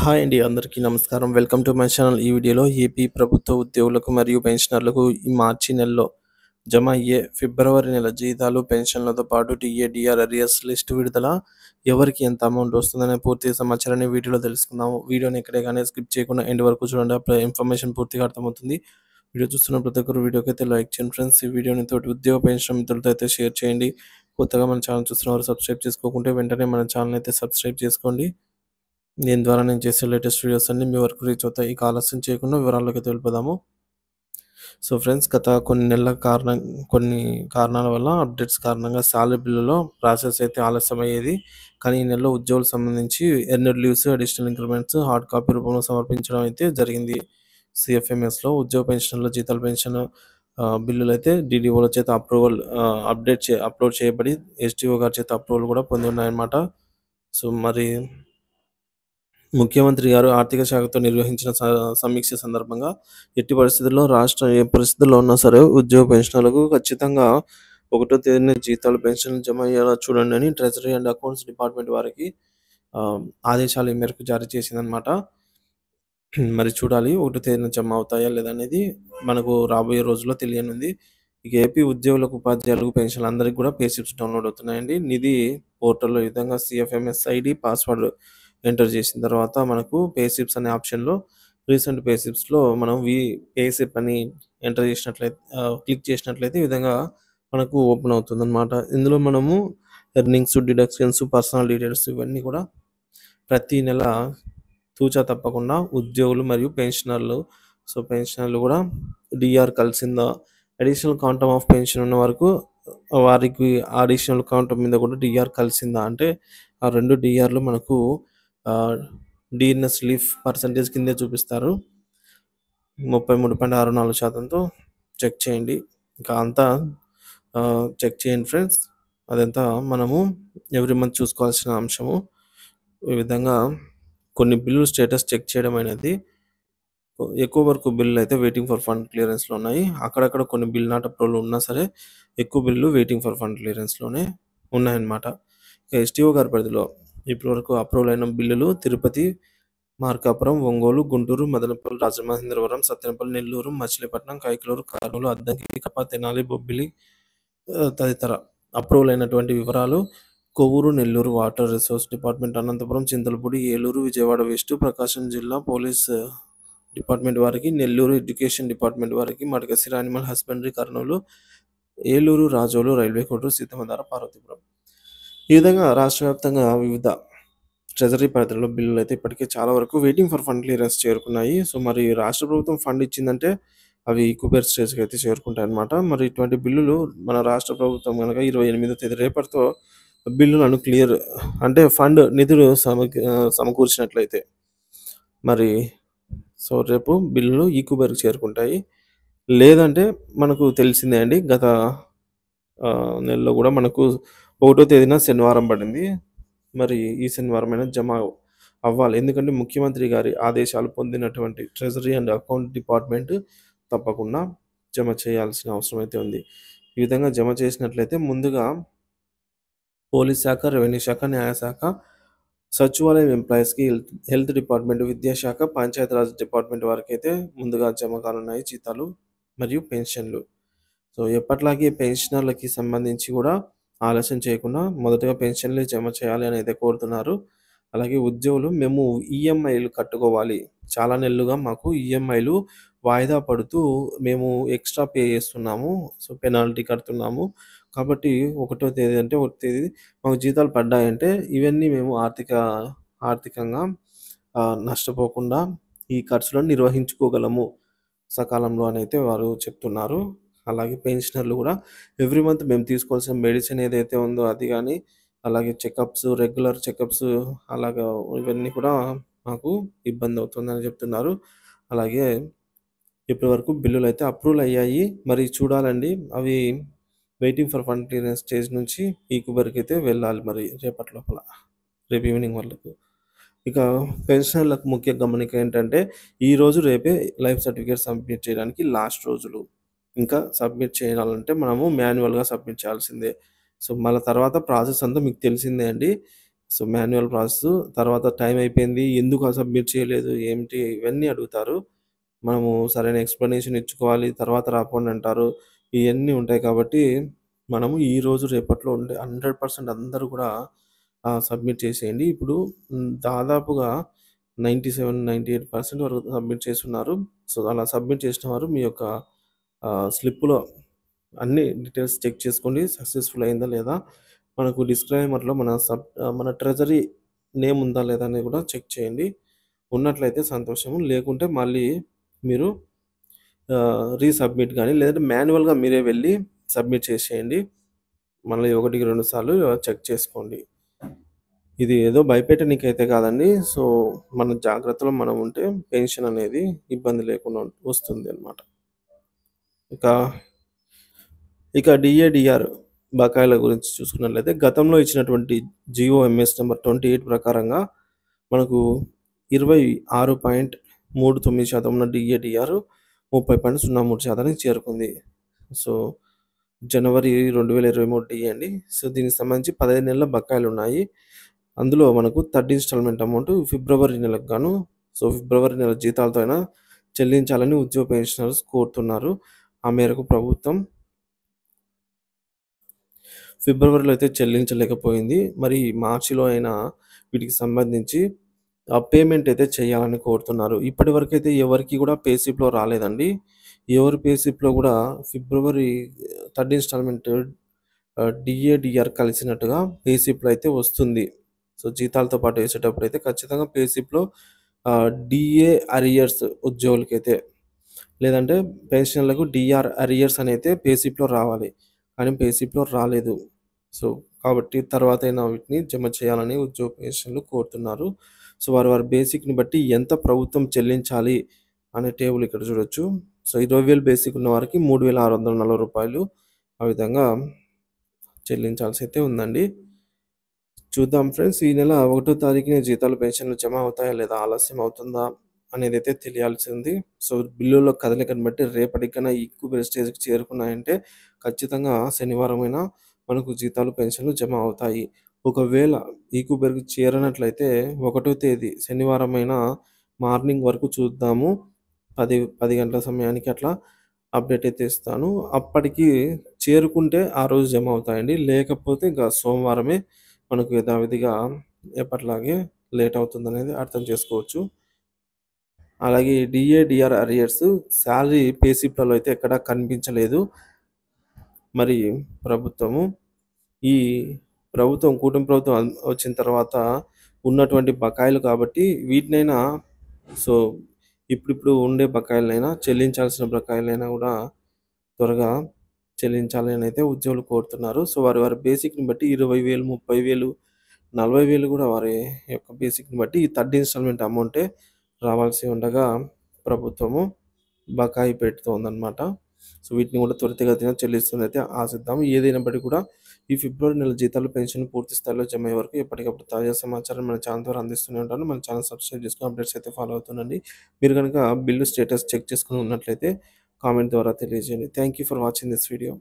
Hi అండి. అందరికీ నమస్కారం. Welcome to my channel. ఈ వీడియోలో ఏపీ ప్రభుత్వ ఉద్యోగులకు మరియు పెన్షనర్లకు ఈ మార్చి నెలలో జమ అయ్యే ఫిబ్రవరి నెల జీతాలు, పెన్షన్లతో పాటు టీఏ, డీఆర్ అరియర్స్ లిస్ట్ విడుదల, ఎవరికి ఎంత అమౌంట్ వస్తుందనే పూర్తి సమాచారాన్ని వీడియోలో తెలుసుకుందాము. వీడియోని ఎక్కడే కానీ స్కిప్ చేయకుండా ఎండ్ వరకు చూడండి. అప్పుడు ఇన్ఫర్మేషన్ పూర్తిగా అర్థమవుతుంది. వీడియో చూస్తున్న ప్రతి ఒక్కరు వీడియోకి అయితే లైక్ చేయండి ఫ్రెండ్స్. ఈ వీడియోని తోటి ఉద్యోగ పెన్షన్ మిత్రులతో అయితే షేర్ చేయండి. కొత్తగా మన ఛానల్ చూస్తున్నవారు సబ్స్క్రైబ్ చేసుకోకుంటే వెంటనే మన ఛానల్ అయితే సబ్స్క్రైబ్ చేసుకోండి. దీని ద్వారా నేను చేసే లేటెస్ట్ వీడియోస్ అన్నీ మీ వరకు రీచ్ అవుతాయి. ఇక ఆలస్యం చేయకుండా వివరాల్లోకి వెళ్ళిపోదాము. సో ఫ్రెండ్స్, గత కొన్ని కారణాల వల్ల అప్డేట్స్ కారణంగా సాలరీ బిల్లులో ప్రాసెస్ అయితే ఆలస్యమయ్యేది. కానీ ఈ నెలలో ఉద్యోగులకు సంబంధించి earned leaves, additional increments hard copy రూపంలో సమర్పించడం అయితే జరిగింది. సిఎఫ్ఎంఎస్లో ఉద్యోగ పెన్షన్లు, జీతాల పెన్షన్ బిల్లులు అయితే డీడీఓల చేత అప్లోడ్ చేయబడి ఎస్డిఓ గారి చేత అప్రూవల్ కూడా పొంది ఉన్నాయన్నమాట. సో మరి ముఖ్యమంత్రి గారు ఆర్థిక శాఖతో నిర్వహించిన సమీక్ష సందర్భంగా ఎట్టి పరిస్థితుల్లో రాష్ట్రం ఏ పరిస్థితుల్లో ఉన్నా సరే ఉద్యోగ పెన్షనర్లకు ఖచ్చితంగా 1వ తేదీన జీతాలు, పెన్షన్లు జమ అయ్యేలా చూడండి అని ట్రెజరీ అండ్ అకౌంట్స్ డిపార్ట్మెంట్ వారికి ఆదేశాలు ఈ మేరకు జారీ చేసిందనమాట. మరి చూడాలి 1వ తేదీన జమ అవుతాయా లేదా అనేది మనకు రాబోయే రోజుల్లో తెలియనుంది. ఇక ఏపీ ఉద్యోగులకు, ఉపాధ్యాయులకు, పెన్షన్లు అందరికీ కూడా పే స్లిప్స్ డౌన్లోడ్ అవుతున్నాయండి. నిధి పోర్టల్లో ఈ విధంగా సిఎఫ్ఎంఎస్ ఐడి, పాస్వర్డ్ ఎంటర్ చేసిన తర్వాత మనకు పే స్లిప్స్ అనే ఆప్షన్లో రీసెంట్ పే స్లిప్స్లో మనం పే స్లిప్ అని ఎంటర్ చేసినట్లయితే క్లిక్ చేసినట్లయితే ఈ విధంగా మనకు ఓపెన్ అవుతుందన్నమాట. ఇందులో మనము ఎర్నింగ్స్, డిడక్షన్స్, పర్సనల్ డీటెయిల్స్ ఇవన్నీ కూడా ప్రతి నెల తూచా తప్పకుండా ఉద్యోగులు మరియు పెన్షనర్లు కూడా డిఆర్ కలిసిందా, అడిషనల్ క్వాంటమ్ ఆఫ్ పెన్షన్ ఉన్న వరకు వారికి అడిషనల్ క్వాంటమ్ మీద కూడా డిఆర్ కలిసిందా అంటే ఆ 2 డిఆర్లు మనకు డిఎన్ఎస్ లీఫ్ పర్సంటేజ్ కిందే చూపిస్తారు. 33.64%తో చెక్ చేయండి. ఇంకా అంతా చెక్ చేయండి ఫ్రెండ్స్. అదంతా మనము ఎవ్రీ మంత్ చూసుకోవాల్సిన అంశము. ఈ విధంగా కొన్ని బిల్లు స్టేటస్ చెక్ చేయడం అనేది ఎక్కువ వరకు బిల్లు అయితే వెయిటింగ్ ఫర్ ఫండ్ క్లియరెన్స్లో ఉన్నాయి. అక్కడక్కడ కొన్ని బిల్ నాట్ అప్రూవల్ ఉన్నా సరే ఎక్కువ బిల్లు వెయిటింగ్ ఫర్ ఫండ్ క్లియరెన్స్లోనే ఉన్నాయన్నమాట. ఇక ఎస్టీఓ గారి పరిధిలో ఇప్పటివరకు అప్రూవల్ అయిన బిల్లులు తిరుపతి, మార్కాపురం, ఒంగోలు, గుంటూరు, మదనపల్లి, రాజమహేంద్రవరం, సత్తెనపల్లి, నెల్లూరు, మచిలీపట్నం, కైకలూరు, కర్నూలు, అద్దంకి, కడప, తెనాలి, బొబ్బిలి తదితర అప్రూవల్ అయినటువంటి వివరాలు Kovvur, Nellore water resource department, Anantapuram, Chintalapudi, Eluru, Vijayawada west, Prakasam జిల్లా పోలీస్ డిపార్ట్మెంట్ వారికి, నెల్లూరు ఎడ్యుకేషన్ డిపార్ట్మెంట్ వారికి, Madakasira animal husbandry Kurnool, Eluru, Razole, railway court, Seethammadhara, Parvathipuram. ఈ విధంగా రాష్ట్ర వ్యాప్తంగా వివిధ ట్రెజరీ పరిధిలో బిల్లులు అయితే ఇప్పటికే చాలా వరకు వెయిటింగ్ ఫర్ ఫండ్ క్లియరెన్స్ చేరుకున్నాయి. సో మరి రాష్ట్ర ప్రభుత్వం ఫండ్ ఇచ్చిందంటే అవి కుబేర్ స్టేజ్కి అయితే చేరుకుంటాయి అన్నమాట. మరి ఇటువంటి బిల్లులు మన రాష్ట్ర ప్రభుత్వం కనుక 28వ తేదీ రేపటితో బిల్లులను అంటే ఫండ్ నిధులు సమకూర్చినట్లయితే మరి సో రేపు బిల్లులు ఈ కుబేర్కి చేరుకుంటాయి. లేదంటే మనకు తెలిసిందే అండి, గత నెలలో కూడా మనకు 1వ తేదీన శనివారం పడింది. మరి ఈ శనివారమైనా జమ అవ్వాలి. ఎందుకంటే ముఖ్యమంత్రి గారి ఆదేశాలు పొందినటువంటి ట్రెజరీ అండ్ అకౌంట్ డిపార్ట్మెంట్ తప్పకుండా జమ చేయాల్సిన అవసరం అయితే ఉంది. ఈ విధంగా జమ చేసినట్లయితే ముందుగా పోలీస్ శాఖ, రెవెన్యూ శాఖ, న్యాయశాఖ, సచివాలయం ఎంప్లాయీస్కి, హెల్త్ డిపార్ట్మెంట్, విద్యాశాఖ, పంచాయతీరాజ్ డిపార్ట్మెంట్ వారికి అయితే ముందుగా జమ కానున్నాయి జీతాలు మరియు పెన్షన్లు. సో ఎప్పట్లాగే పెన్షనర్లకి సంబంధించి కూడా ఆలస్యం చేయకుండా మొదటగా పెన్షన్లు జమ చేయాలి అని అయితే కోరుతున్నారు. అలాగే ఉద్యోగులు మేము ఈఎంఐలు కట్టుకోవాలి, చాలా నెలలుగా మాకు ఈఎంఐలు వాయిదా పడుతూ మేము ఎక్స్ట్రా పే చేస్తున్నాము, సో పెనాల్టీ కడుతున్నాము. కాబట్టి 1వ తేదీ అంటే 1వ తేదీ మాకు జీతాలు పడ్డాయంటే ఇవన్నీ మేము ఆర్థికంగా నష్టపోకుండా ఈ ఖర్చులను నిర్వహించుకోగలము సకాలంలో అని అయితే వారు చెప్తున్నారు. అలాగే పెన్షనర్లు కూడా ఎవ్రీ మంత్ మేము తీసుకోవాల్సిన మెడిసిన్ ఏదైతే ఉందో అది కానీ, అలాగే చెకప్స్, రెగ్యులర్ చెకప్స్, అలాగా ఇవన్నీ కూడా మాకు ఇబ్బంది అవుతుందని చెప్తున్నారు. అలాగే ఇప్పటివరకు బిల్లులు అయితే అప్రూవల్ అయ్యాయి. మరి చూడాలండి, అవి waiting for fund clearance stage నుంచి ఈ కుబర్కి అయితే వెళ్ళాలి మరి రేపటి లోపల, రేపు ఈవినింగ్ వరకు. ఇక పెన్షనర్లకు ముఖ్య గమనిక ఏంటంటే ఈరోజు రేపే లైఫ్ సర్టిఫికేట్ సబ్మిట్ చేయడానికి లాస్ట్ రోజులు. ఇంకా సబ్మిట్ చేయాలంటే మనము మాన్యువల్గా సబ్మిట్ చేయాల్సిందే. సో మళ్ళీ తర్వాత ప్రాసెస్ అంతా మీకు తెలిసిందే అండి. So, manual process. తర్వాత టైం అయిపోయింది. ఎందుకు సబ్మిట్ చేయలేదు? ఏమిటి? ఇవన్నీ అడుగుతారు. మనము సరైన ఎక్స్‌ప్లనేషన్ ఇచ్చుకోవాలి. తర్వాత రాపోండి అంటారు. ఇయన్నీ ఉంటాయి కాబట్టి, మనము ఈరోజు రేపట్లో ఉండే 100% అందరూ కూడా సబ్మిట్ చేసేయండి. ఇప్పుడు దాదాపుగా 97, 98% వరకు సబ్మిట్ చేసున్నారు. సో, అలా సబ్మిట్ చేసిన వారు మీ యొక్క స్లిప్‌లో అన్ని డీటెయిల్స్ చెక్ చేసుకోండి. సక్సెస్‌ఫుల్ అయిందా లేదా? మనకు డిస్క్లైమర్‌లో మన ట్రెజరీ నేమ్ ఉందా లేదా అనేది కూడా చెక్ చేయండి. ఉన్నట్లయితే సంతోషము. లేకుంటే మళ్ళీ మీరు రీసబ్మిట్ గాని లేదంటే మాన్యువల్‌గా మీరే వెళ్లి సబ్మిట్ చేసేయండి. మళ్ళీ 1కి 2 సార్లు చెక్ చేసుకోండి. ఇది ఏదో భయపెట్టనీకైతే కాదండి. సో, మన జాగ్రత్తలో మనం ఉంటే పెన్షన్ అనేది ఇబ్బంది లేకుండా వస్తుందన్నమాట. ఇక డిఏ, డిఆర్ బకాయిల గురించి చూసుకున్నట్లయితే గతంలో ఇచ్చినటువంటి జీఓఎంఎస్ నంబర్ 28 ప్రకారంగా మనకు 26.39% ఉన్న డిఏ, డిఆర్ 30.03% చేరుకుంది. సో, జనవరి 2023 డిఏ అండి. సో, దీనికి సంబంధించి 15 నెలల బకాయిలున్నాయి. అందులో మనకు థర్డ్ ఇన్‌స్టాల్‌మెంట్ అమౌంట్ ఫిబ్రవరి నెలకు గాను, సో, ఫిబ్రవరి నెల జీతాలతో అయినా చెల్లించాలని ఉద్యోగ పెన్షనర్స్ కోరుతున్నారు. ఆ మేరకు ప్రభుత్వం ఫిబ్రవరిలో అయితే చెల్లించలేకపోయింది. మరి మార్చిలో అయినా వీటికి సంబంధించి పేమెంట్ అయితే చేయాలని కోరుతున్నారు. ఇప్పటివరకైతే ఎవరికీ కూడా పే స్లిప్‌లో రాలేదండి. ఎవరి పే స్లిప్‌లో కూడా February third installment DA, DR కలిసినట్టుగా పే స్లిప్‌లో అయితే వస్తుంది. సో, జీతాలతో పాటు వేసేటప్పుడైతే ఖచ్చితంగా పే స్లిప్‌లో డిఏ అరియర్స్ ఉద్యోగులకైతే లేదంటే పెన్షనర్లకు డిఆర్ అరియర్స్ అనైతే పే స్లిప్‌లో రావాలి. కానీ పే స్లిప్‌లో రాలేదు. సో, కాబట్టి తర్వాతైనా వీటిని జమ చేయాలని ఉద్యోగ పెన్షన్‌లు కోరుతున్నారు. సో, వారి బేసిక్‌ని బట్టి ఎంత ప్రభుత్వం చెల్లించాలి అనే టేబుల్ ఇక్కడ చూడొచ్చు. సో, 20,000 బేసిక్ ఉన్న వారికి రూ. 3,640 ఆ విధంగా చెల్లించాల్సి అయితే ఉందండి. చూద్దాం ఫ్రెండ్స్. ఈ నెల 1 తారీఖున జీతాలు, పెన్షన్‌లు జమ అవుతాయా లేదా? ఆలస్యం అవుతుందా? అనేదైతే తెలియాల్సి ఉంది. సో, బిల్లుల్లో కదలికను బట్టి రేపటికి కన్నా ఈక్విబర్ స్టేజ్‌కి చేరుకున్నాయంటే ఖచ్చితంగా శనివారమైనా మనకు జీతాలు, పెన్షన్‌లు జమ అవుతాయి. ఒకవేళ ఈక్విబర్‌కి చేరనట్లయితే 1 తేదీ శనివారమైనా మార్నింగ్ వరకు చూద్దాము. 10 గంటల సమయానికి అట్లా అప్డేట్ అయితే ఇస్తాను. అప్పటికి చేరుకుంటే ఆ రోజు జమ అవుతాయండి. లేకపోతే ఇంక సోమవారమే మనకు యథావిధిగా ఎప్పటిలాగే లేట్ అవుతుందనేది అర్థం చేసుకోవచ్చు. అలాగే DA, DR arrears salary pay స్లిప్‌లలో అయితే ఎక్కడా కనిపించలేదు. మరి ప్రభుత్వము ఈ కూటమి ప్రభుత్వం వచ్చిన తర్వాత ఉన్నటువంటి బకాయిలు కాబట్టి వీటినైనా సో, ఇప్పుడిప్పుడు ఉండే బకాయిలనైనా చెల్లించాల్సిన బకాయిలైనా కూడా త్వరగా చెల్లించాలి అనైతే ఉద్యోగులు కోరుతున్నారు. సో, వారి బేసిక్‌ని బట్టి 20,000, 30,000, 40,000 కూడా వారి యొక్క బేసిక్‌ని బట్టి ఈ థర్డ్ ఇన్‌స్టాల్‌మెంట్ అమౌంటే రావాల్సి ఉండగా ప్రభుత్వము బకాయి పెడుతోందనమాట. సో, వీటిని కూడా త్వరితగతిన చెల్లిస్తుందైతే ఆశిద్దాం. ఏదైనప్పటికీ కూడా ఈ ఫిబ్రవరి నెల జీతాలు, పెన్షన్ పూర్తి స్థాయిలో జమ అయ్యే వరకు ఎప్పటికప్పుడు తాజా సమాచారం మన ఛానల్ ద్వారా అందిస్తూనే ఉంటాను. మన ఛానల్ సబ్స్క్రైబ్ చేసుకొని అప్డేట్స్ అయితే ఫాలో అవుతుండండి. మీరు గనుక బిల్లు స్టేటస్ చెక్ చేసుకొని ఉన్నట్లయితే కామెంట్ ద్వారా తెలియజేయండి. Thank you for watching this video.